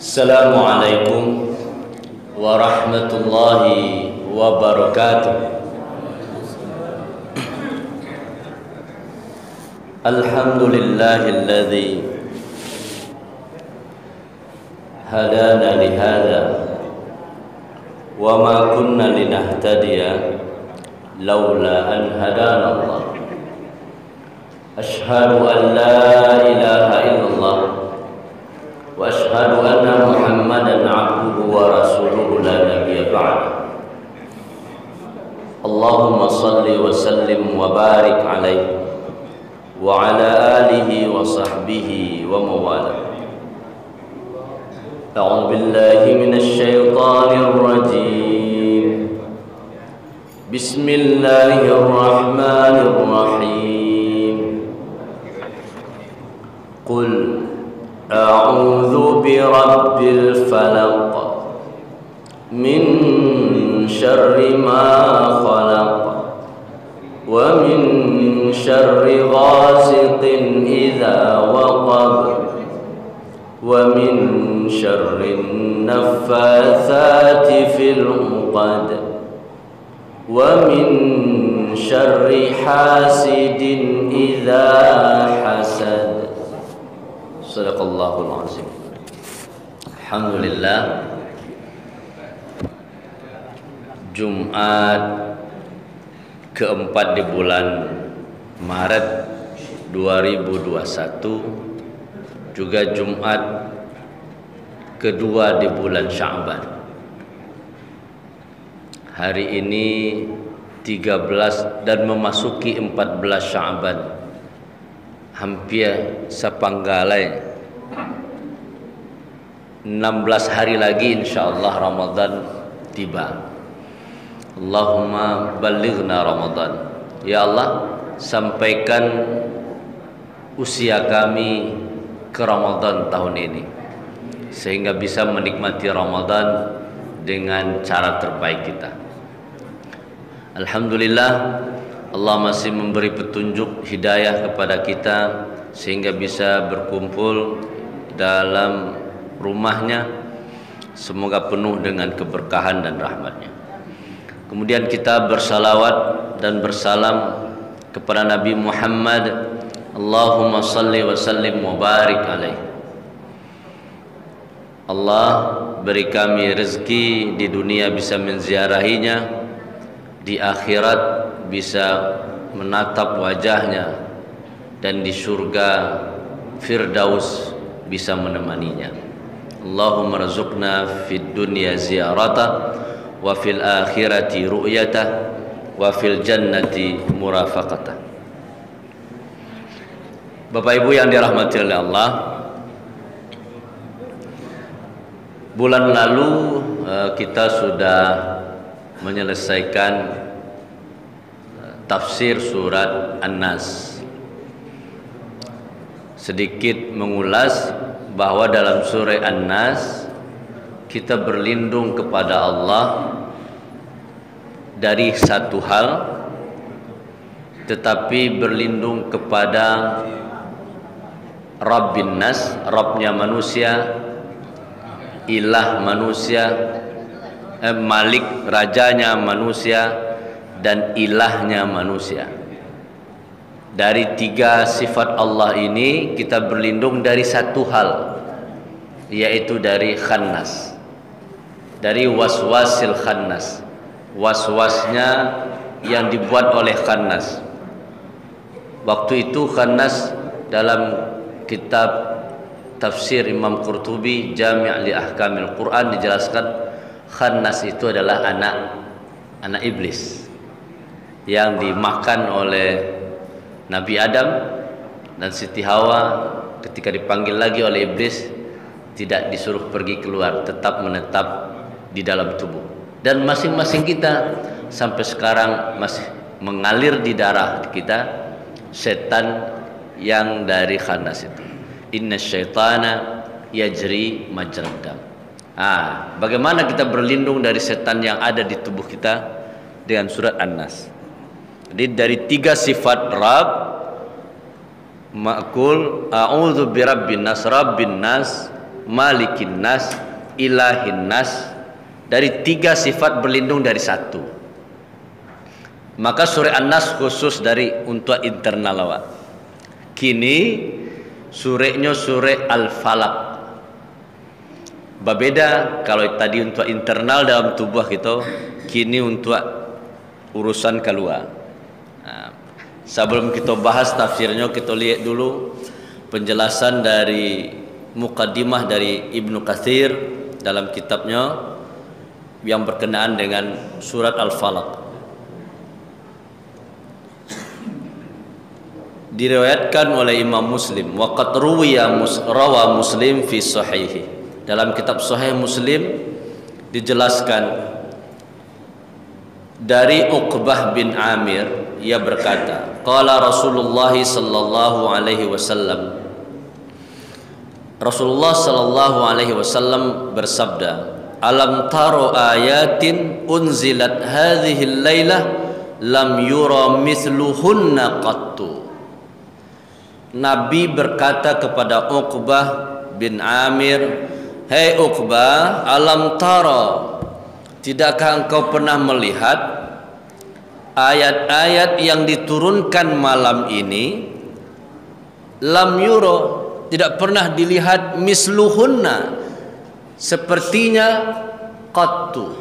Assalamualaikum warahmatullahi wabarakatuh. Alhamdulillahilladzi hadana lihada wa ma kunna linahtadiya laula an hadana Allah. Ashhadu an la ilaha illallah wa ashhadu anna Muhammadan abduhu wa rasuluhu la nabiyya ba'da. Allahumma salli wa sallim wa barik alaihi wa ala alihi wa sahbihi wa mawala. A'udzu billahi minasy syaithanir rajim. Bismillahirrahmanirrahim. Qul a'udzu birabbil falaq min syarri ma khalaq wa min syarri ghasiqin idza waqab wa min syarri naffatsati fil 'uqad wa min syarri hasidin idza hasad. Sadaqallahul azim. Alhamdulillah, Jumat keempat di bulan Maret 2021, juga Jumat kedua di bulan Sya'ban. Hari ini 13 dan memasuki 14 Sya'ban. Hampir sepanggalai 16 hari lagi insyaallah Ramadan tiba. Allahumma ballighna Ramadan. Ya Allah, sampaikan usia kami ke Ramadan tahun ini sehingga bisa menikmati Ramadan dengan cara terbaik kita. Alhamdulillah, Allah masih memberi petunjuk hidayah kepada kita sehingga bisa berkumpul dalam rumahnya. Semoga penuh dengan keberkahan dan rahmatnya. Kemudian kita bersalawat dan bersalam kepada Nabi Muhammad. Allahumma salli wa sallim wa barik alaih. Allah beri kami rezeki di dunia bisa menziarahinya, di akhirat bisa menatap wajahnya, dan di surga Firdaus bisa menemaninya. Allahumma rzuqna fid dunya ziyaratah wa fil akhirati ru'yatah wa fil jannati murafaqatah. Bapak Ibu yang dirahmati oleh Allah, bulan lalu kita sudah menyelesaikan tafsir surat An-Nas. Sedikit mengulas bahwa dalam surah An-Nas kita berlindung kepada Allah dari satu hal, tetapi berlindung kepada Rabbin Nas, Rabbnya manusia, ilah manusia, Malik, rajanya manusia, dan ilahnya manusia. Dari tiga sifat Allah ini kita berlindung dari satu hal, yaitu dari khannas, dari waswasil khannas, waswasnya yang dibuat oleh khannas. Waktu itu khannas dalam kitab tafsir Imam Qurtubi Jami' li Ahkamil Quran dijelaskan, khannas itu adalah anak iblis yang dimakan oleh Nabi Adam dan Siti Hawa. Ketika dipanggil lagi oleh iblis, tidak disuruh pergi keluar, tetap menetap di dalam tubuh. Dan masing-masing kita sampai sekarang masih mengalir di darah kita setan yang dari khannas itu. Inna syaitana yajri majrad dam. Bagaimana kita berlindung dari setan yang ada di tubuh kita? Dengan surat An-Nas. Jadi dari tiga sifat Rabb, Ma'kul, a'udzu birabbin nas, rabbin nas, malikin nas, ilahin nas. Dari 3 sifat berlindung dari 1. Maka surah An-Nas khusus dari untuk internal awak. Kini surahnya surah Al-Falaq. Berbeda kalau tadi untuk internal dalam tubuh kita, kini untuk urusan keluar. Nah, sebelum kita bahas tafsirnya, kita lihat dulu penjelasan dari muqaddimah dari Ibnu Katsir dalam kitabnya yang berkenaan dengan surat Al-Falaq. Diriwayatkan oleh Imam Muslim, wa qad rawa Muslim fi sahihi. Dalam kitab Sahih Muslim dijelaskan dari Uqbah bin Amir, ia berkata, qala Rasulullah sallallahu alaihi wasallam, Rasulullah sallallahu alaihi wasallam bersabda, alam taro ayatin unzilat hadhihi lailah lam yura mithluhunna qattu. Nabi berkata kepada Uqbah bin Amir, "Hei Uqbah, alam taro, tidakkah engkau pernah melihat ayat-ayat yang diturunkan malam ini? Lam yura, tidak pernah dilihat misluhunna, sepertinya qattu."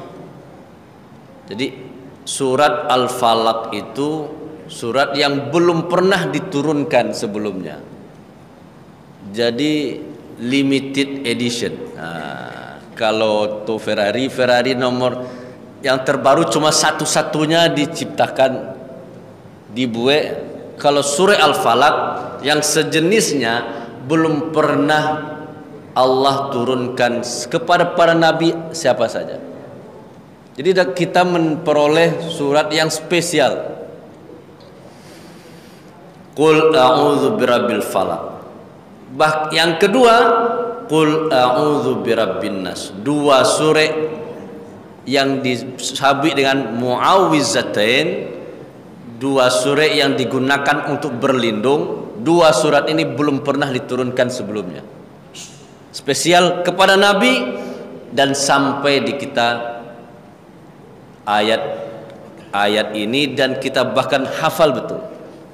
Jadi surat Al-Falaq itu surat yang belum pernah diturunkan sebelumnya. Jadi limited edition. Kalau tuh Ferrari nomor yang terbaru cuma satu-satunya diciptakan, dibuat. Kalau surah Al-Falaq yang sejenisnya belum pernah Allah turunkan kepada para nabi siapa saja. Jadi kita memperoleh surat yang spesial. Qul a'udzu birabbil falaq. Yang kedua, Qul a'udzu birabbin nas. 2 surah yang disabit dengan muawwizatain, 2 surah yang digunakan untuk berlindung. 2 surat ini belum pernah diturunkan sebelumnya. Spesial kepada Nabi dan sampai di kita ayat ini, dan kita bahkan hafal betul.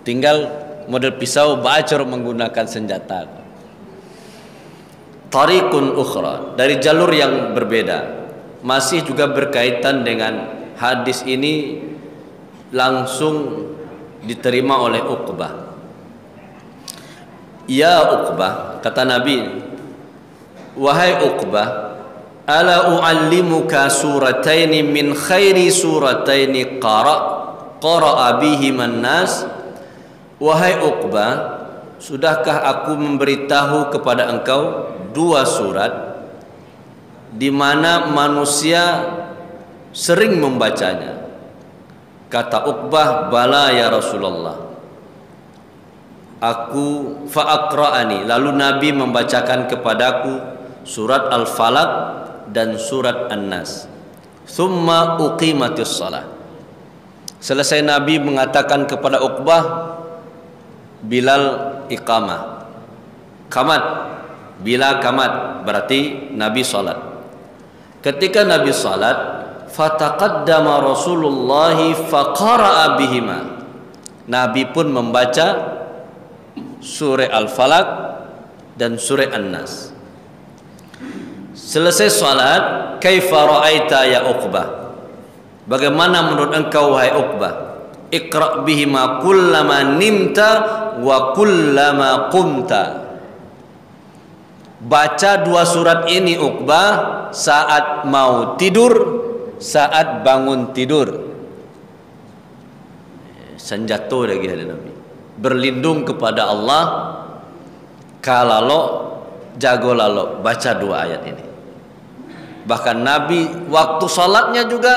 Tinggal model pisau bacor menggunakan senjata. Tariqun ukhra, dari jalur yang berbeda, masih juga berkaitan dengan hadis ini, langsung diterima oleh Uqbah. Ya Uqbah, kata Nabi, wahai Uqbah, ala u'allimuka surataini min khairi surataini qara'a bihiman nas. Wahai Uqbah, sudahkah aku memberitahu kepada engkau 2 surat di mana manusia sering membacanya? Kata Uqbah, bala ya Rasulullah. Aku fa'aqra'ani, lalu Nabi membacakan kepadaku surat Al-Falaq dan surat An-Nas. Thumma uqimatis salah. Selesai Nabi mengatakan kepada Uqbah, Bilal iqamah, qamat, bila qamat berarti Nabi salat. Ketika Nabi salat, fataqaddama Rasulullah faqara'a bihima. Nabi pun membaca surah Al-Falaq dan surah An-Nas. Selesai salat, kaifa ra'aita ya Uqbah? Bagaimana menurut engkau wahai Uqbah? Iqra' bihima kullama nimta wa kullama qumta. Baca 2 surat ini Uqbah saat mau tidur, saat bangun tidur. Senjata lagi ada Nabi. Berlindung kepada Allah, kalalo jago lalo, baca 2 ayat ini. Bahkan Nabi waktu salatnya juga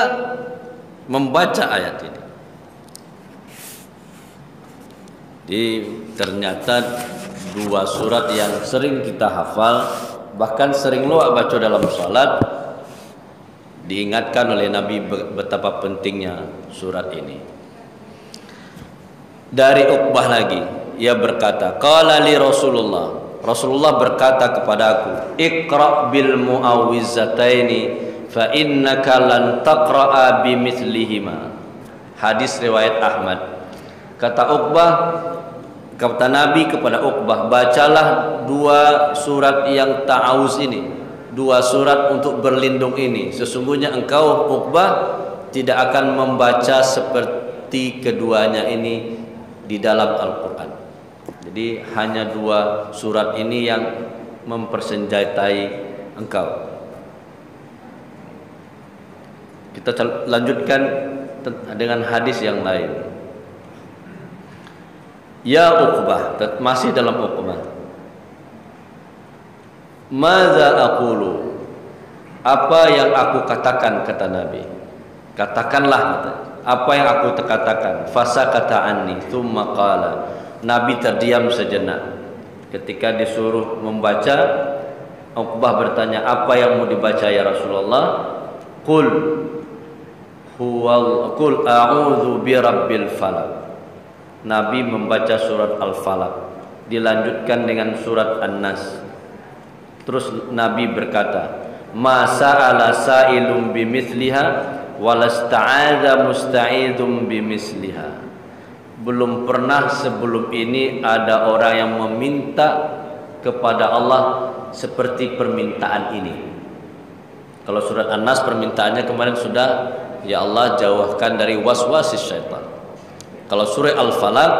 membaca ayat ini. Jadi ternyata 2 surat yang sering kita hafal, bahkan sering luak baca dalam salat, diingatkan oleh Nabi betapa pentingnya surat ini. Dari Uqbah lagi, ia berkata, qala li Rasulullah, Rasulullah berkata kepadaku, "Iqra bil muawwizataini fa innaka lan taqra'a bimithlihima." Hadis riwayat Ahmad. Kata Nabi kepada Uqbah, bacalah 2 surat yang ta'awuz ini, 2 surat untuk berlindung ini. Sesungguhnya engkau Uqbah tidak akan membaca seperti keduanya ini di dalam Al-Quran. Jadi hanya 2 surat ini yang mempersenjatai engkau. Kita lanjutkan dengan hadis yang lain. Ya Uqbah, masih dalam Uqbah. Madza aqulu? Apa yang aku katakan, kata Nabi. Katakanlah, apa yang aku katakan. Fasakata anni tsumma qala. Nabi terdiam sejenak. Ketika disuruh membaca, Uqbah bertanya, apa yang mau dibaca ya Rasulullah? Qul a'udzu birabbil falaq. Nabi membaca surat Al-Falaq, dilanjutkan dengan surat An-Nas. Terus Nabi berkata, "Ma sa'ala sa'ilun bimithliha walasta'adza musta'idun bimithliha." Belum pernah sebelum ini ada orang yang meminta kepada Allah seperti permintaan ini. Kalau surat An-Nas permintaannya kemarin sudah, ya Allah jauhkan dari waswasis syaitan. Kalau surah Al-Falaq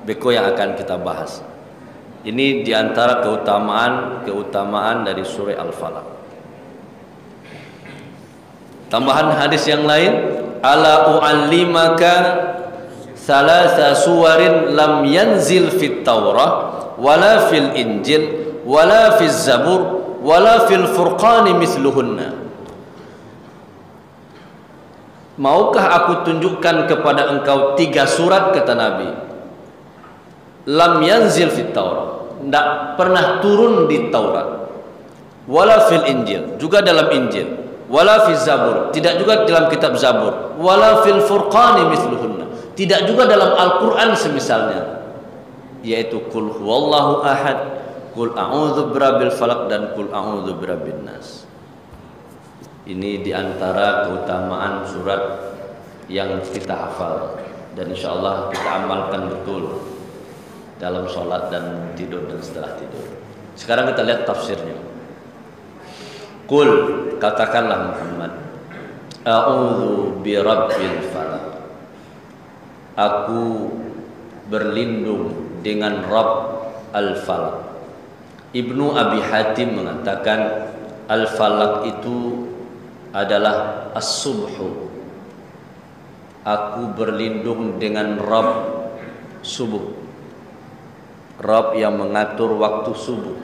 beko yang akan kita bahas. Ini diantara keutamaan dari surah Al-Falaq. Tambahan hadis yang lain, ala u'allimaka salasa suwarin lam yanzil fit Taurah wala fil Injil wala fil Zabur wala fil Furqani mithluhunna. Maukah aku tunjukkan kepada engkau 3 surat, kata Nabi, lam yanzil fit Taurah, tidak pernah turun di Taurat, wala fil Injil, juga dalam Injil, wala fil Zabur, tidak juga dalam kitab Zabur, wala fil Furqani mithluhunna, tidak juga dalam Al-Quran semisalnya, yaitu qul huwallahu ahad, qul a'udzu birabbil falaq, dan qul a'udzu birabbin nas. Ini diantara keutamaan surat yang kita hafal dan insyaallah kita amalkan betul dalam sholat dan tidur dan setelah tidur. Sekarang kita lihat tafsirnya. Qul, katakanlah Muhammad, a'udzu birabbil falaq. Aku berlindung dengan Rabb al-Falaq. Ibnu Abi Hatim mengatakan al-Falaq itu adalah as-subhu. Aku berlindung dengan Rabb subuh, Rabb yang mengatur waktu subuh.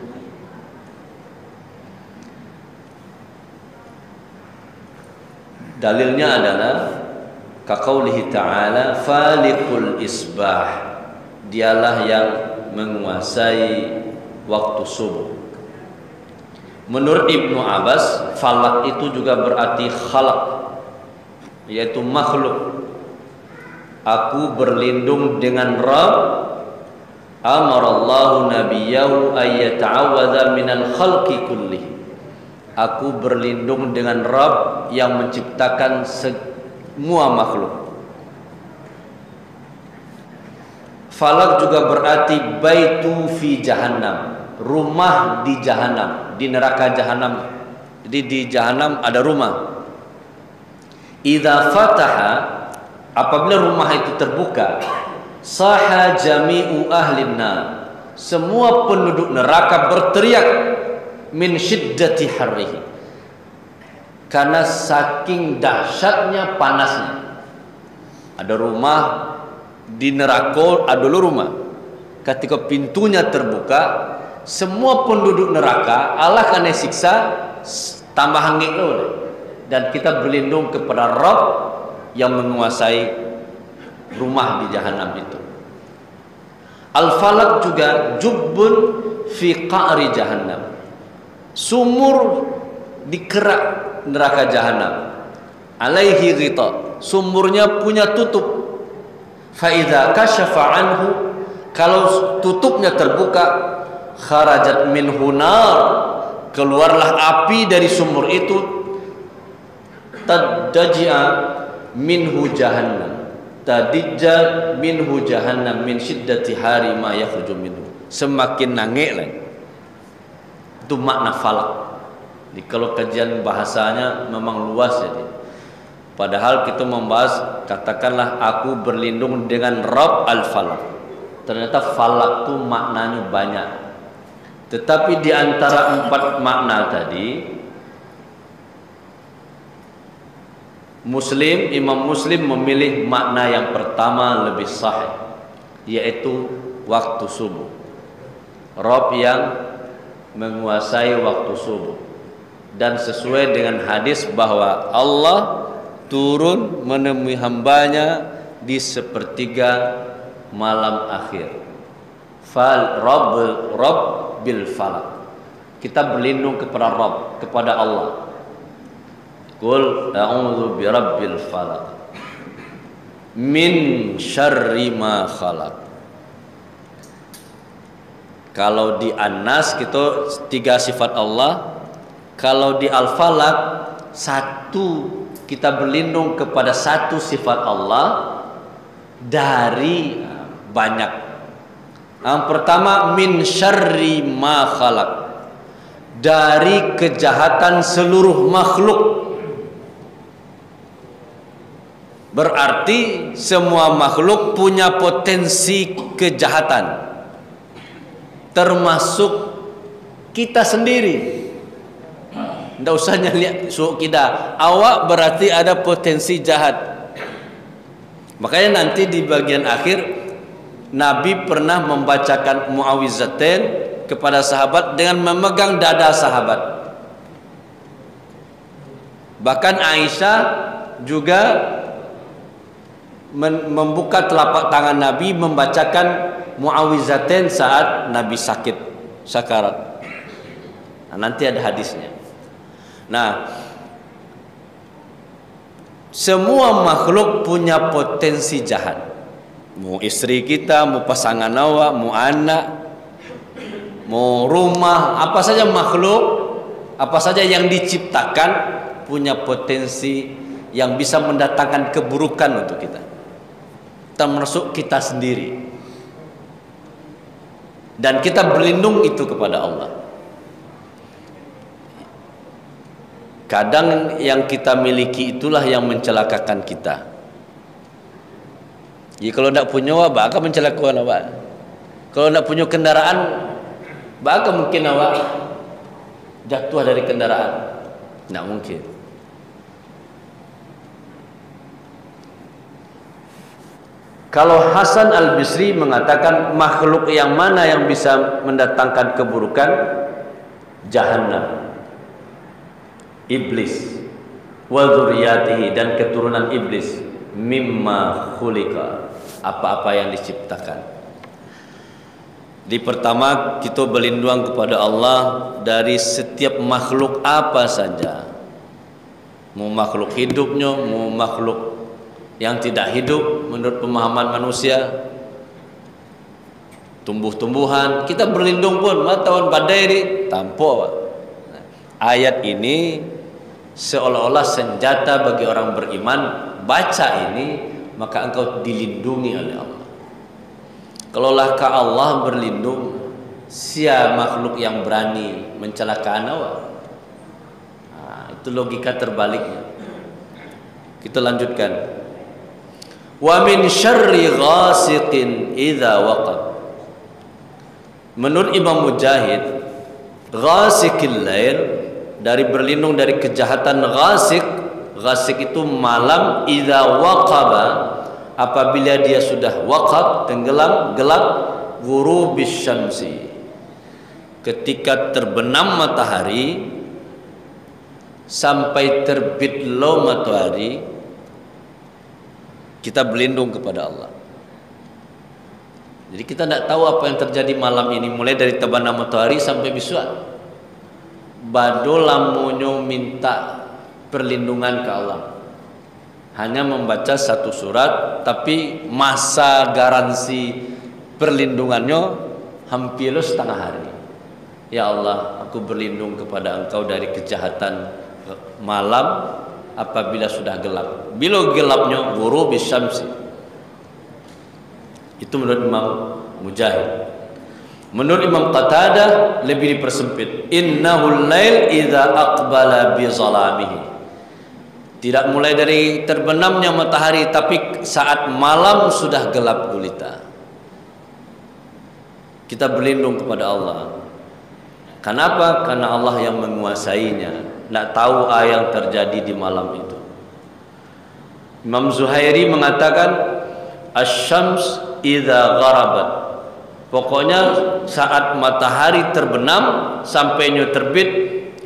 Dalilnya adalah kaqaulihi ta'ala faliqul isbah, dialah yang menguasai waktu subuh. Menurut Ibnu Abbas, falak itu juga berarti khalaq, yaitu makhluk. Aku berlindung dengan Rabb, amarallahu nabiyahu ayyata'awadha minal khalqi kullih. Aku berlindung dengan Rabb yang menciptakan semua makhluk. Falak juga berarti baitu fi jahannam, rumah di jahanam, di neraka jahanam. Jadi di jahanam ada rumah. Idza fataha, apabila rumah itu terbuka, saha jami'u ahlin nar, semua penduduk neraka berteriak min syiddati harrihi, karena saking dahsyatnya panasnya. Ada rumah di neraka, ada dulu rumah. Ketika pintunya terbuka, semua penduduk neraka Allah akan siksa tambah hangit loh. Dan kita berlindung kepada Rabb yang menguasai rumah di jahanam itu. Al-Falaq juga jubbun fi qa'ri jahannam, sumur di kerak neraka jahanam. Alaihi ghita, sumurnya punya tutup. Fa idza kashafa anhu, kalau tutupnya terbuka, kharajat minhu nar, keluarlah api dari sumur itu, tadja'a minhu jahannam, tadijja minhu jahannam min syiddati hari ma yakhruju minhu, semakin nangis lagi. Itu makna falak. Jadi kalau kajian bahasanya memang luas jadi. Padahal kita membahas, katakanlah aku berlindung dengan Rabb al-Falak. Ternyata falak itu maknanya banyak. Tetapi di antara 4 makna tadi, Imam Muslim memilih makna yang pertama lebih sahih, yaitu waktu subuh. Rabb yang menguasai waktu subuh. Dan sesuai dengan hadis bahwa Allah turun menemui hambanya di sepertiga malam akhir. Rabb bil falak. Kita berlindung kepada Rabb, kepada Allah. Qul a'udzu birabbil falak min syarri ma khalaq. Kalau di An-Nas kita 3 sifat Allah. Kalau di Al-Falaq 1, kita berlindung kepada 1 sifat Allah dari banyak. Yang pertama, min syarri ma khalaq, dari kejahatan seluruh makhluk. Berarti semua makhluk punya potensi kejahatan, termasuk kita sendiri. Tidak usah lihat suuk kita, awak berarti ada potensi jahat. Makanya nanti di bagian akhir Nabi pernah membacakan muawizatain kepada sahabat dengan memegang dada sahabat. Bahkan Aisyah juga membuka telapak tangan Nabi membacakan muawizatain saat Nabi sakit sakarat. Nah, nanti ada hadisnya. Nah, semua makhluk punya potensi jahat. Mau istri kita, mau pasangan awak, mau anak, mau rumah, apa saja makhluk, apa saja yang diciptakan punya potensi yang bisa mendatangkan keburukan untuk kita, termasuk kita sendiri. Dan kita berlindung itu kepada Allah. Kadang yang kita miliki itulah yang mencelakakan kita. Jadi kalau tidak punya awak, akan mencelakakan awak. Kalau tidak punya kendaraan, bahkan mungkin awak jatuh dari kendaraan. Tidak mungkin. Kalau Hasan Al-Bisri mengatakan makhluk yang mana yang bisa mendatangkan keburukan? Jahannam, iblis, wa dzurriyyatihi, dan keturunan iblis, mimma khuliqa, apa-apa yang diciptakan. Di pertama kita berlindung kepada Allah dari setiap makhluk apa saja, mau makhluk hidupnya, mau makhluk yang tidak hidup menurut pemahaman manusia, tumbuh-tumbuhan, kita berlindung pun matawan badai di tanpa. Ayat ini seolah-olah senjata bagi orang beriman. Baca ini, maka engkau dilindungi oleh Allah. Kalaulah ka Allah berlindung, siapa makhluk yang berani mencelakaan awak? Nah, itu logika terbaliknya. Kita lanjutkan. Wa min syarri ghasiqin idza waqab. Menurut Imam Mujahid, ghasiqil lail, dari berlindung dari kejahatan ghasiq. Ghasiq itu malam, idza waqaba, apabila dia sudah waqab, tenggelam, gelap, ghurubis syamsi, ketika terbenam matahari sampai terbit lo matahari, kita berlindung kepada Allah. Jadi kita tidak tahu apa yang terjadi malam ini, mulai dari terbenam matahari sampai besok. Bado lamunyo minta perlindungan ke Allah, hanya membaca 1 surat, tapi masa garansi perlindungannya hampir setengah hari. Ya Allah, aku berlindung kepada Engkau dari kejahatan malam apabila sudah gelap. Bila gelapnya ghurubis syamsi. Itu menurut Imam Mujahid. Menurut Imam Qatadah lebih dipersempit. Innahul lail idza aqbala bi zalamihi. Tidak mulai dari terbenamnya matahari, tapi saat malam sudah gelap gulita. Kita berlindung kepada Allah. Kenapa? Karena Allah yang menguasainya. Tidak tahu apa yang terjadi di malam itu. Imam Zuhairi mengatakan asy-syams idza gharabat. Pokoknya saat matahari terbenam sampainya terbit,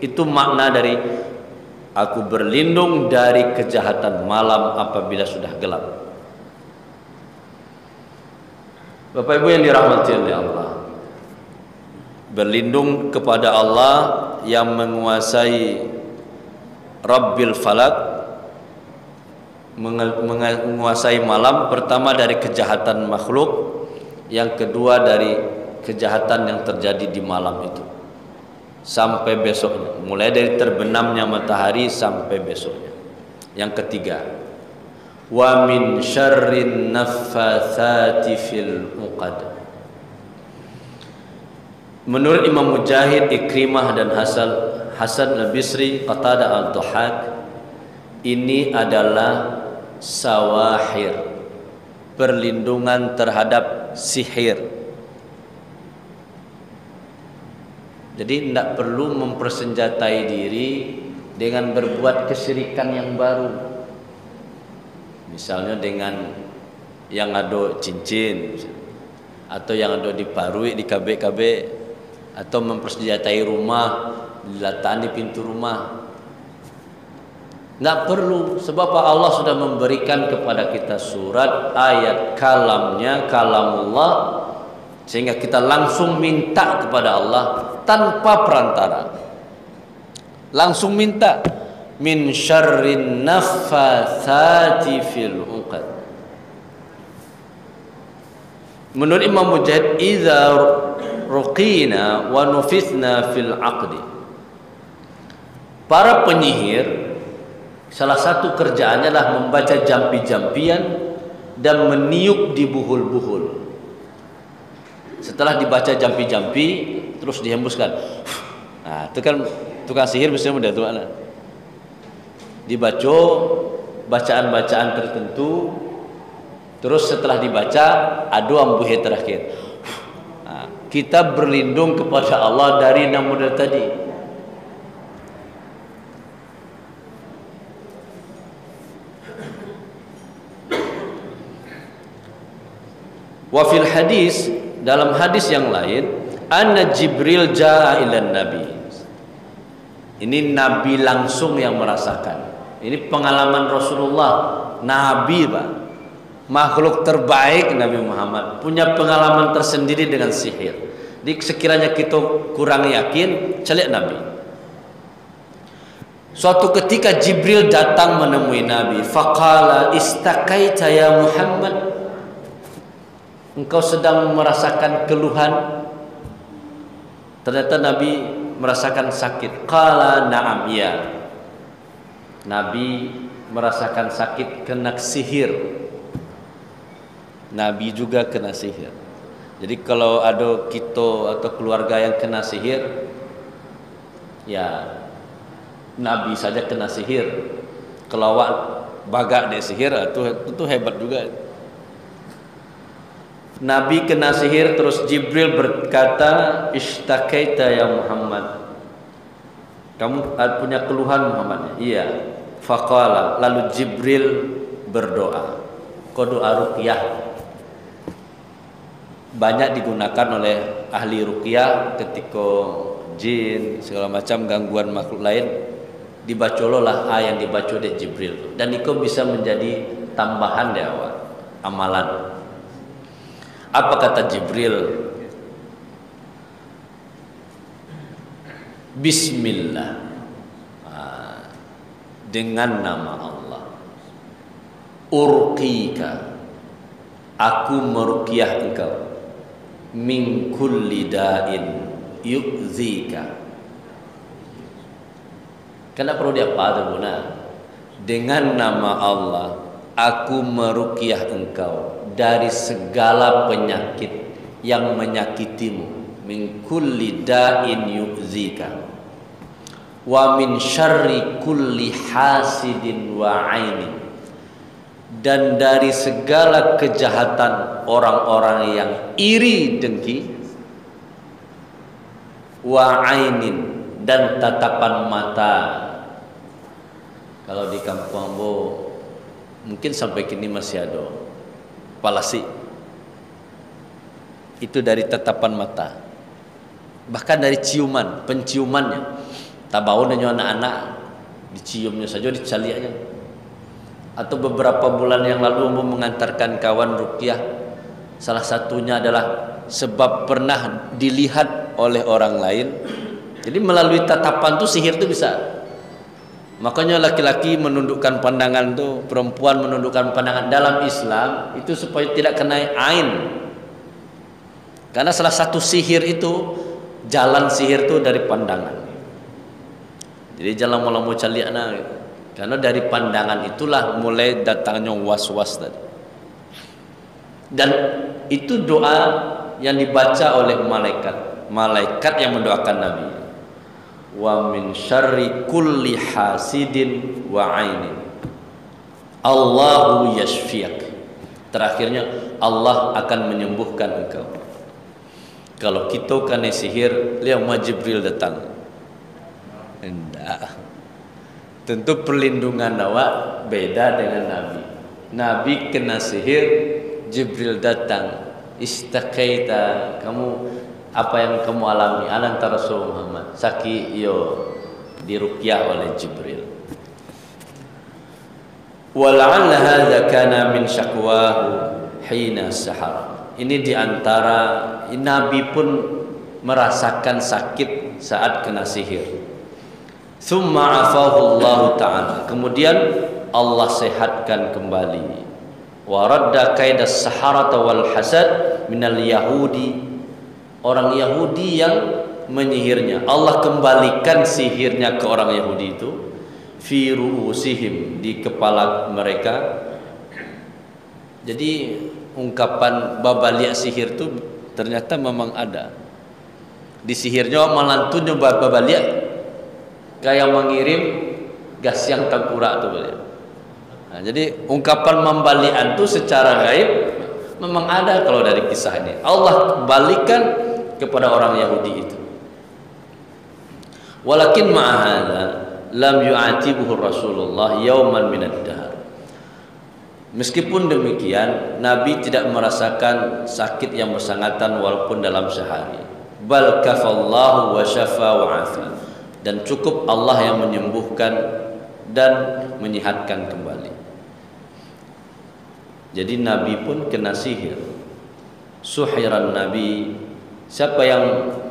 itu makna dari aku berlindung dari kejahatan malam apabila sudah gelap. Bapak Ibu yang dirahmati oleh Allah, berlindung kepada Allah yang menguasai Rabbil Falak, menguasai malam. Pertama dari kejahatan makhluk, yang kedua dari kejahatan yang terjadi di malam itu sampai besoknya, mulai dari terbenamnya matahari sampai besoknya. Yang ketiga, wa min syarrin naffatsati fil uqad. Menurut Imam Mujahid, Ikrimah dan Hasan al-Bisri, Qatadah al-Dhahhak, ini adalah sawahir, perlindungan terhadap sihir. Jadi tidak perlu mempersenjatai diri dengan berbuat kesyirikan yang baru. Misalnya dengan yang ada cincin, atau yang ada di parui, di KB, atau mempersenjatai rumah, diletakkan di pintu rumah. Tidak perlu, sebab Allah sudah memberikan kepada kita surat, ayat, kalamnya, kalamullah, sehingga kita langsung minta kepada Allah tanpa perantara. Langsung minta, min syarrin naffatsati fil uqad. Menurut Imam Mujahid, idza ruqina wa nufithna fil aqdi. Para penyihir salah satu kerjaannya adalah membaca jampi-jampian dan meniup di buhul-buhul. Setelah dibaca jampi-jampi, terus dihembuskan. Nah, itu kan tukang sihir biasanya mudah tuh anak. Dibaca bacaan-bacaan tertentu, terus setelah dibaca adu ambuhe terakhir. Nah, kita berlindung kepada Allah dari enam model tadi. Wa fil hadis, dalam hadis yang lain, anna Jibril jaa ilan nabi. Ini nabi langsung yang merasakan. Ini pengalaman Rasulullah, nabi Pak, makhluk terbaik Nabi Muhammad, punya pengalaman tersendiri dengan sihir. Jadi sekiranya kita kurang yakin, cari nabi. Suatu ketika Jibril datang menemui Nabi, faqala istaqaita ya Muhammad, engkau sedang merasakan keluhan. Ternyata Nabi merasakan sakit. Qala na'am, ya. Nabi merasakan sakit, kena sihir. Nabi juga kena sihir. Jadi kalau ada kita atau keluarga yang kena sihir, ya Nabi saja kena sihir. Kalau awak bagak dek sihir, itu hebat juga. Nabi kena sihir, terus Jibril berkata, ishtaqaita ya Muhammad, kamu punya keluhan Muhammad? Iya. Faqala, lalu Jibril berdoa. Doa ruqyah banyak digunakan oleh ahli ruqyah ketika jin segala macam gangguan makhluk lain, dibacololah yang dibaca oleh Jibril, dan itu bisa menjadi tambahan di awal amalan. Apa kata Jibril? Bismillah, dengan nama Allah. Urqika, aku meruqyah engkau. Min kulli da'in, yu'zika. Karena perlu diapa guna? Dengan nama Allah, aku meruqyah engkau dari segala penyakit yang menyakitimu, min kulli da'in yu'zika, wa min syarri kulli hasidin wa ainin, dan dari segala kejahatan orang-orang yang iri dengki, wa ainin, dan tatapan mata. Kalau di kampung Ambo mungkin sampai kini masih ada palasi, itu dari tatapan mata, bahkan dari ciuman, penciumannya. Tabau dengan anak-anak diciumnya saja, dicaliaknya. Atau beberapa bulan yang lalu Ambo mengantarkan kawan ruqyah, salah satunya adalah sebab pernah dilihat oleh orang lain. Jadi melalui tatapan tuh sihir tuh bisa. Makanya laki-laki menundukkan pandangan tuh, perempuan menundukkan pandangan dalam Islam itu supaya tidak kena ain. Karena salah satu sihir itu, jalan sihir itu dari pandangan. Jadi jangan mau caliakna gitu. Karena dari pandangan itulah mulai datangnya was-was tadi. Dan itu doa yang dibaca oleh malaikat yang mendoakan Nabi. Wa min syarri kulli hasidin wa ainin, Allahu yashfiak. Terakhirnya Allah akan menyembuhkan engkau. Kalau kita kena sihir, lihat Jibril datang. Enggak. Tentu perlindungan awak beda dengan Nabi. Nabi kena sihir, Jibril datang. Istaqaita, kamu apa yang kamu alami antara Rasul Muhammad saki yo diruqyah oleh Jibril. Wala'alla hadza kana min syakwahu hina sahar. Ini diantara Nabi pun merasakan sakit saat kena sihir. Tsumma afahu Allah Ta'ala, kemudian Allah sehatkan kembali. Wa radda kaidas saharata wal hasad minal yahudi, orang Yahudi yang menyihirnya, Allah kembalikan sihirnya ke orang Yahudi itu, fi ru'usihim, di kepala mereka. Jadi ungkapan babalia sihir itu ternyata memang ada. Di sihirnya malantunnya babalia kayak mengirim gas yang tengkurak tuh. Nah, jadi ungkapan membalian itu secara gaib memang ada. Kalau dari kisah ini Allah balikan kepada orang Yahudi itu. Walakin ma'ahadha lam yu'atibuhu Rasulullah yauman minad dahr. Meskipun demikian, Nabi tidak merasakan sakit yang bersangatan walaupun dalam sehari. Bal kafallahu wa syafa wa afa, dan cukup Allah yang menyembuhkan dan menyehatkan kembali. Jadi Nabi pun kena sihir. Suhiran Nabi, siapa yang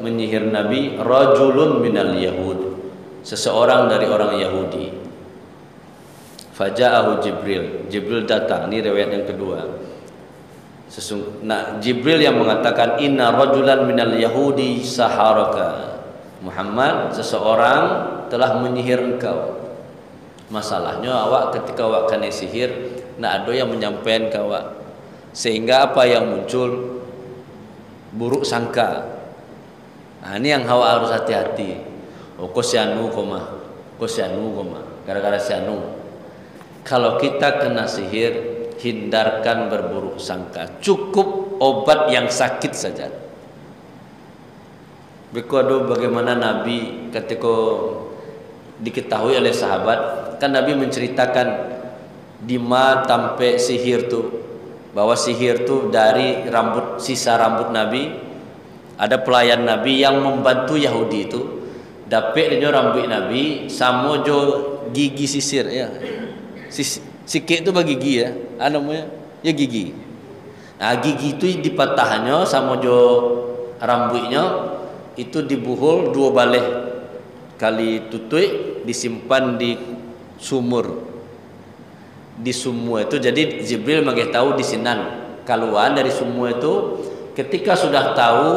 menyihir Nabi? Rajulun minal Yahud, seseorang dari orang Yahudi. Faja'ahu Jibril, Jibril datang. Ini riwayat yang kedua. Nah, Jibril yang mengatakan inna rajulan minal Yahudi saharaka Muhammad, seseorang telah menyihir engkau. Masalahnya awak ketika awak kena sihir, nak ada yang menyampaikan ke awak, sehingga apa yang muncul buruk sangka. Nah, ini yang awak harus hati-hati. Oh, kau sianu koma, gara-gara sianu. Kalau kita kena sihir, hindarkan berburuk sangka. Cukup obat yang sakit saja. Berikut bagaimana Nabi ketika diketahui oleh sahabat, kan Nabi menceritakan dima tampe sihir tu, bahwa sihir tu dari rambut, sisa rambut Nabi. Ada pelayan Nabi yang membantu Yahudi itu, dapet dia rambut Nabi sama jo gigi sisir ya. Sikit tu bagi gigi ya, namanya ya gigi. Nah, gigi itu dipatahnya sama jo rambutnya itu dibuhul 2 baleh kali tutui, disimpan di sumur. Di sumur itu jadi Jibril bagi tahu di sinan keluar dari sumur itu. Ketika sudah tahu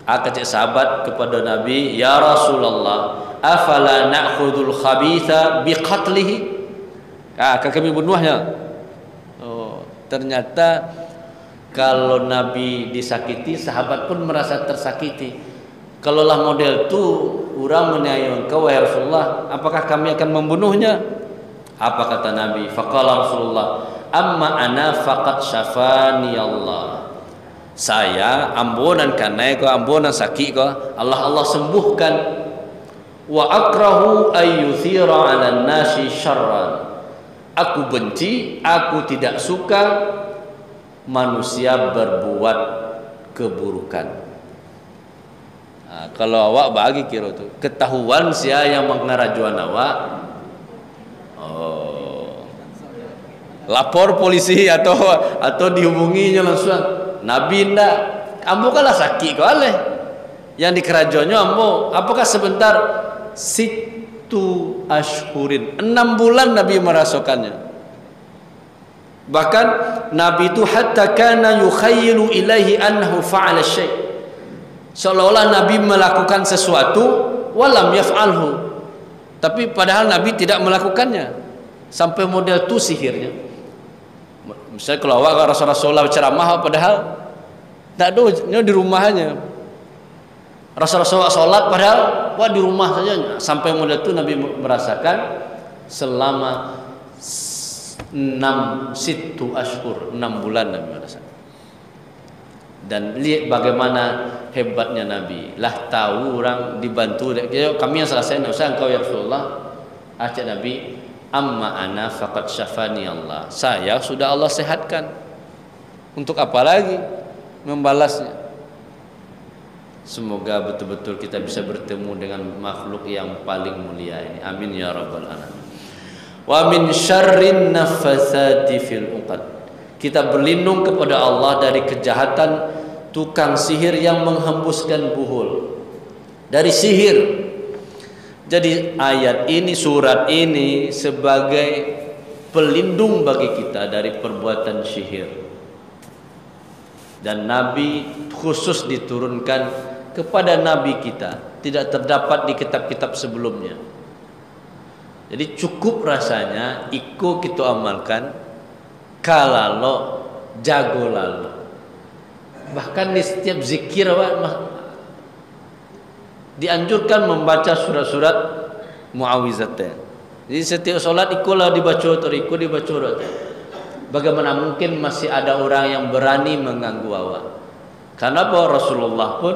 Kata sahabat kepada Nabi, "Ya Rasulullah, afala na'khudul khabitha biqatlihi?" Akan kami bunuhnya. Oh, ternyata kalau Nabi disakiti, sahabat pun merasa tersakiti. Kalaulah model tu orang menayang engkau wahai Rasulullah, apakah kami akan membunuhnya? Apa kata Nabi? Faqala Rasulullah, "Amma ana faqad syafani Allah." Saya ampunan karena ko ampunan sakit ko Allah sembuhkan. Wa akrahu ayyuthira 'alan nasi syarran. Aku benci, aku tidak suka manusia berbuat keburukan. Kalau awak bagi kira tu ketahuan sia yang mengarajuan awak, lapor polisi atau dihubunginya langsung. Nabi ndak, ambo kalah sakit kau aleh. Yang di kerajaannya ambo, apakah sebentar? Situ ashhurin, 6 bulan Nabi merasakannya. Bahkan Nabi itu hatta kana yukhayyilu ilaihi annahu fa'ala syai'. Seolah-olah Nabi melakukan sesuatu walam yaf'alhu. Tapi padahal Nabi tidak melakukannya. Sampai model tu sihirnya. Misalnya kalau awak Rasulullah ceramah padahal tak ada di rumahnya. Rasulullah sholat padahal wah di rumah saja. Sampai model itu Nabi merasakan selama 6 ashhur, 6 bulan Nabi merasakan. Dan lihat bagaimana hebatnya Nabi. Lah tahu orang dibantu. Kami yang selesai, tidak usah engkau ya Rasulullah. Acak Nabi, amma ana faqad syafani Allah. Saya sudah Allah sehatkan. Untuk apa lagi membalasnya? Semoga betul-betul kita bisa bertemu dengan makhluk yang paling mulia ini. Amin ya rabbal alamin. Wa min syarrin naffatsati fil 'uqad. Kita berlindung kepada Allah dari kejahatan tukang sihir yang menghembuskan buhul. Dari sihir. Jadi ayat ini, surat ini sebagai pelindung bagi kita dari perbuatan sihir. Dan Nabi khusus diturunkan kepada Nabi kita, tidak terdapat di kitab-kitab sebelumnya. Jadi cukup rasanya ikut kita amalkan, kalau jago lalu. Bahkan di setiap zikir dianjurkan membaca surat-surat muawwizatayn. Jadi setiap solat ikutlah dibaca atau ikut dibaca. Bagaimana mungkin masih ada orang yang berani mengganggu awak? Karena bahwa Rasulullah pun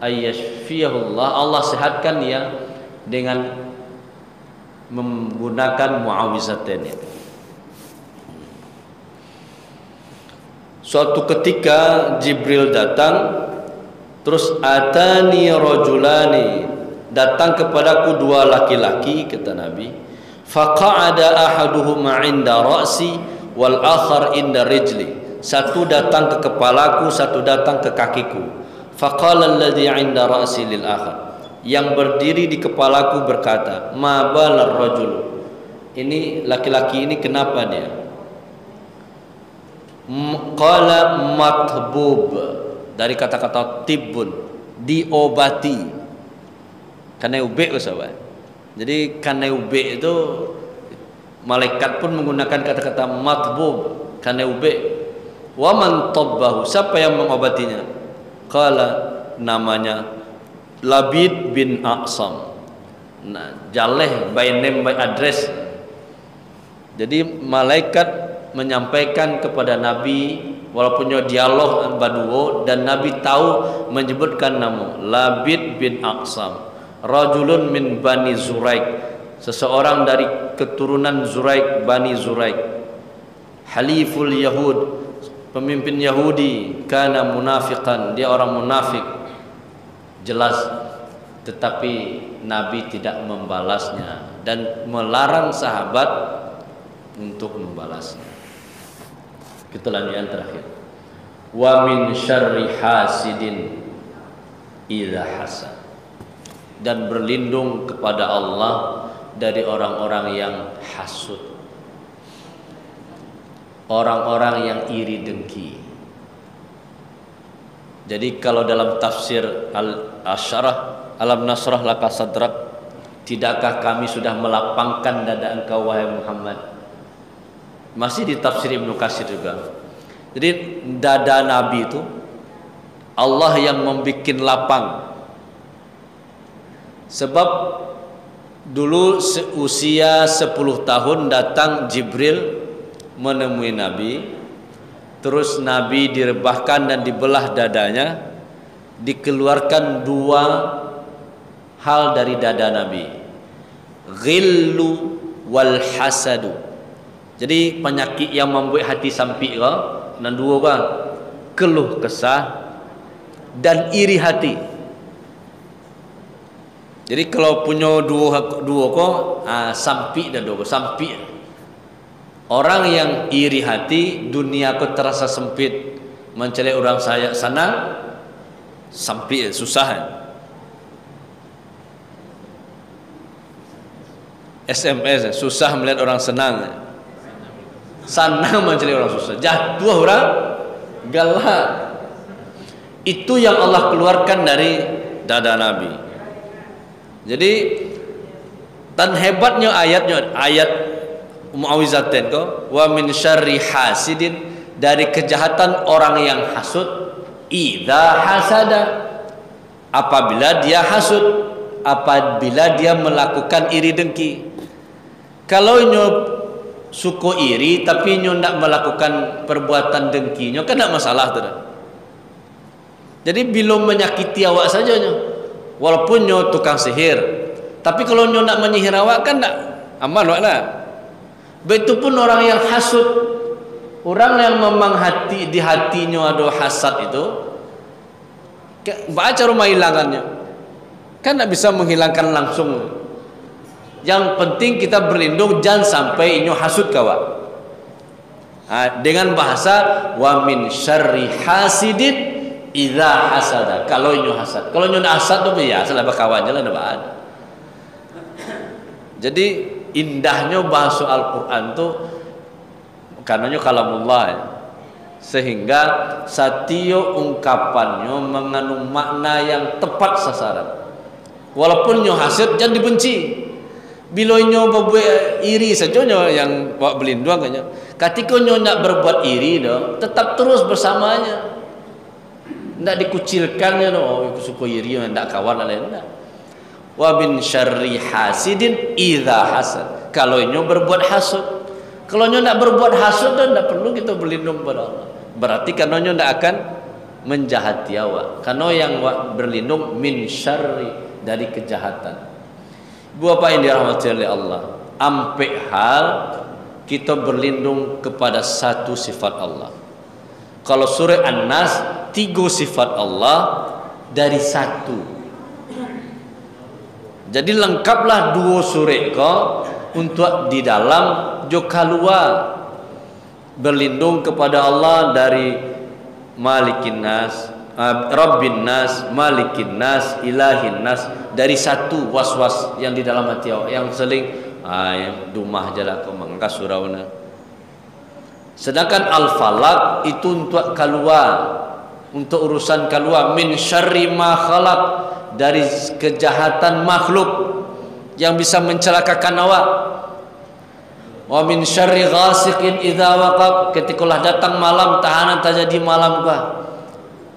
ayyashfiyahullah, Allah sehatkan dia dengan menggunakan muawwizatayn itu. Suatu ketika Jibril datang, terus atani rajulani, datang kepadaku 2 laki-laki, kata Nabi. Faqa'ada ahaduhuma 'inda ra'si wal akhar 'inda rijli. Satu datang ke kepalaku, satu datang ke kakiku. Faqala alladhi 'inda ra'si lil akhar. Yang berdiri di kepalaku berkata, ma balar rajul. Ini laki-laki ini kenapa dia? Qala matbub, dari kata-kata tibbun, diobati. Karena ube sahabat. Jadi karena ube itu malaikat pun menggunakan kata-kata matbub, karena ube. Wa man tabbahu, siapa yang mengobatinya? Qala, namanya Labid bin Aqsam. Nah, jaleh by name by address. Jadi malaikat menyampaikan kepada Nabi, walaupun dialog baduo, dan Nabi tahu menyebutkan nama Labid bin Aqsam, rajulun min Bani Zuraik, seseorang dari keturunan Zuraik, Bani Zuraik, haliful Yahud, pemimpin Yahudi, kana munafiqan, dia orang munafik jelas. Tetapi Nabi tidak membalasnya dan melarang sahabat untuk membalasnya. Kita lanjut yang terakhir. Wa min syarri hasidin idza hasad. Dan berlindung kepada Allah dari orang-orang yang hasud, orang-orang yang iri dengki. Jadi kalau dalam tafsir Al-Asyarah Alam Nasrah Laka Sadrak, tidakkah kami sudah melapangkan dada engkau wahai Muhammad? Masih di tafsir Ibnu Katsir juga. Jadi dada Nabi itu Allah yang membuat lapang. Sebab dulu usia 10 tahun datang Jibril menemui Nabi. Terus Nabi direbahkan dan dibelah dadanya. Dikeluarkan 2 hal dari dada Nabi, ghillu wal hasadu. Jadi penyakit yang membuat hati sampik ke, dan 2 kan, keluh kesah dan iri hati. Jadi kalau punya dua kok sampik dan 2 sampik. Orang yang iri hati, dunia kok terasa sempit, mencari orang saya sana sampik susah. SMS susah melihat orang senang, senang mencari orang susah, jatuh orang galak. Itu yang Allah keluarkan dari dada Nabi. Jadi dan hebatnya ayat Mu'awizatain ko, wa min syarri hasidin, dari kejahatan orang yang hasud, idza hasada, apabila dia hasud, apabila dia melakukan iri dengki. Kalau nyo suko iri tapi nyo ndak melakukan perbuatan dengki, nyo kan ndak masalah tu. Jadi belum menyakiti awak saja nyo, walaupun nyo tukang sihir. Tapi kalau nyo ndak menyihir awak kan ndak aman awak nak. Betupun orang yang hasud, orang yang memang di hatinya ada hasad itu, baca rumah hilangannya, kan ndak bisa menghilangkan langsung. Yang penting kita berlindung jangan sampai inyo hasud kawan. Dengan bahasa wa min syarri hasidin idza hasada. Kalau inyo hasad, kalau inyo hasad tu ya salah berkawan jalan ada bahan. Jadi indahnya bahasa Al-Quran tu karenanya kalamullah ya. Sehingga satio ungkapannya mengandung makna yang tepat sasaran. Walaupun nyo hasad jangan dibenci. Bila nyo berbuat iri saja nyo yang buat berlindung kanya. Ketika nyo nak berbuat iri dah, tetap terus bersamanya. Ndak dikucilkannya no, oh aku suka iri ndak kawan lain ndak. Wa bin syarri hasidin idza hasad. Kalau nyo berbuat hasud. Kalau nyo nak berbuat hasud dah ndak perlu kita berlindung pada Allah. Berarti karena nyo ndak akan menjahati awak. Karena yang berlindung min syarri, dari kejahatan. Ibu apa yang dirahmati oleh Allah, ampe hal kita berlindung kepada satu sifat Allah. Kalau surah An-Nas 3 sifat Allah dari 1. Jadi lengkaplah 2 surah kau untuk di dalam joka luar berlindung kepada Allah dari Malikin Nas, Rabbin Nas, Malikin Nas, Ilahin Nas, dari 1 was-was yang di dalam hati awak yang seling dumah jalan kau mangkas surauna. Sedangkan Al-Falaq itu untuk keluar, untuk urusan keluar, min syarri ma khalaq, dari kejahatan makhluk yang bisa mencelakakan awak. Wa min syarri ghasiqin idza waqab, ketikalah datang malam tahanan terjadi malam kah.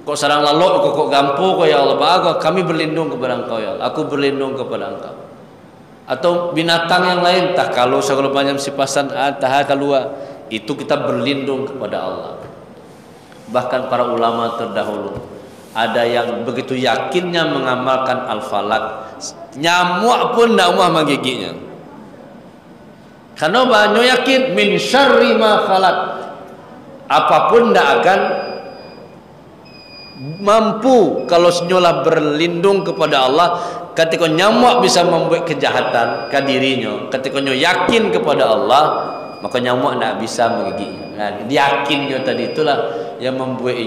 Kok sarang lalok kok gampu kok ya Allah, bagus kami berlindung kepada Engkau ya Allah. Aku berlindung kepada Engkau. Atau binatang yang lain, tak kalau segala macam sipasan tah keluar, itu kita berlindung kepada Allah. Bahkan para ulama terdahulu ada yang begitu yakinnya mengamalkan Al-Falaq, nyamuk pun ndak mau menggigitnya. Karena banyak yakin min syarri ma khalaq, apapun ndak akan mampu kalau senyolah berlindung kepada Allah. Ketika nyamuk bisa membuat kejahatan ke dirinya, ketika nyo yakin kepada Allah, maka nyamuk tidak bisa menggigitnya. Nah, yakinnya tadi itulah yang membuat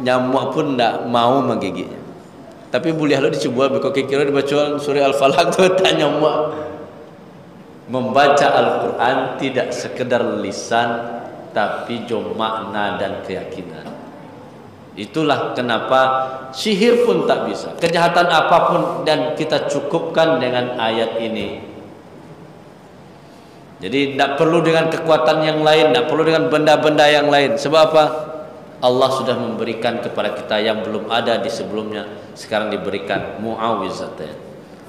nyamuk pun tidak mau menggigitnya. Tapi boleh lo dicoba, kok kira dibaca surah Al-Falaq tu tak nyamuk. Membaca Al-Quran tidak sekedar lisan, tapi jo makna dan keyakinan. Itulah kenapa sihir pun tak bisa, kejahatan apapun, dan kita cukupkan dengan ayat ini. Jadi tidak perlu dengan kekuatan yang lain, tidak perlu dengan benda-benda yang lain. Sebab apa? Allah sudah memberikan kepada kita yang belum ada di sebelumnya, sekarang diberikan muawwizatan.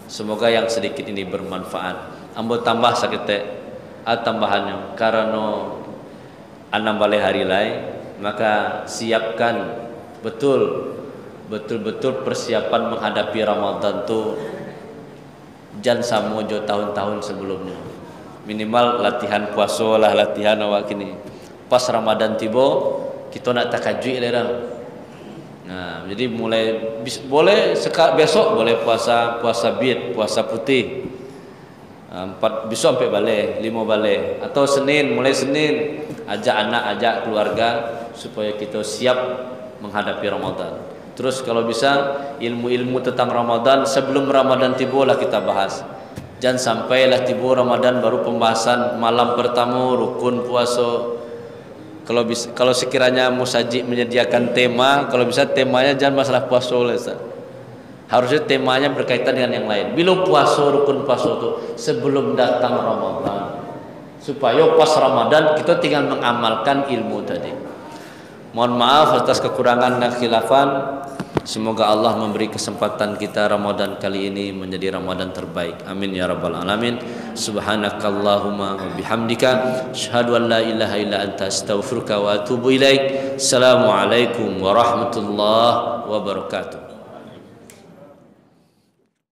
Semoga yang sedikit ini bermanfaat. Ambo tambah sakit tambahannya karena anam balai hari lain, maka siapkan betul-betul persiapan menghadapi Ramadan tu jangan samojo tahun-tahun sebelumnya. Minimal latihan puasa lah, latihan awak kini. Pas Ramadan tiba kita nak takajui dah. Nah, jadi mulai boleh besok boleh puasa bid, puasa putih. 4 besok sampai balik, 5 balik, atau mulai Senin ajak anak, ajak keluarga supaya kita siap menghadapi Ramadan. Terus kalau bisa ilmu-ilmu tentang Ramadan sebelum Ramadan tiba lah kita bahas. Jangan sampailah tiba Ramadan baru pembahasan malam pertama rukun puasa. Kalau sekiranya musajid menyediakan tema, kalau bisa temanya jangan masalah puasa lah, Ustaz. Harusnya temanya berkaitan dengan yang lain. Bila puasa, rukun puasa itu sebelum datang Ramadan, supaya pas Ramadan kita tinggal mengamalkan ilmu tadi. Mohon maaf atas kekurangan dan khilafan. Semoga Allah memberi kesempatan kita Ramadan kali ini menjadi Ramadan terbaik. Amin ya rabbal alamin. Subhanakallahumma wa bihamdika asyhadu an la ilaha illa anta astaghfiruka wa atubu ilaik. Assalamualaikum warahmatullahi wabarakatuh.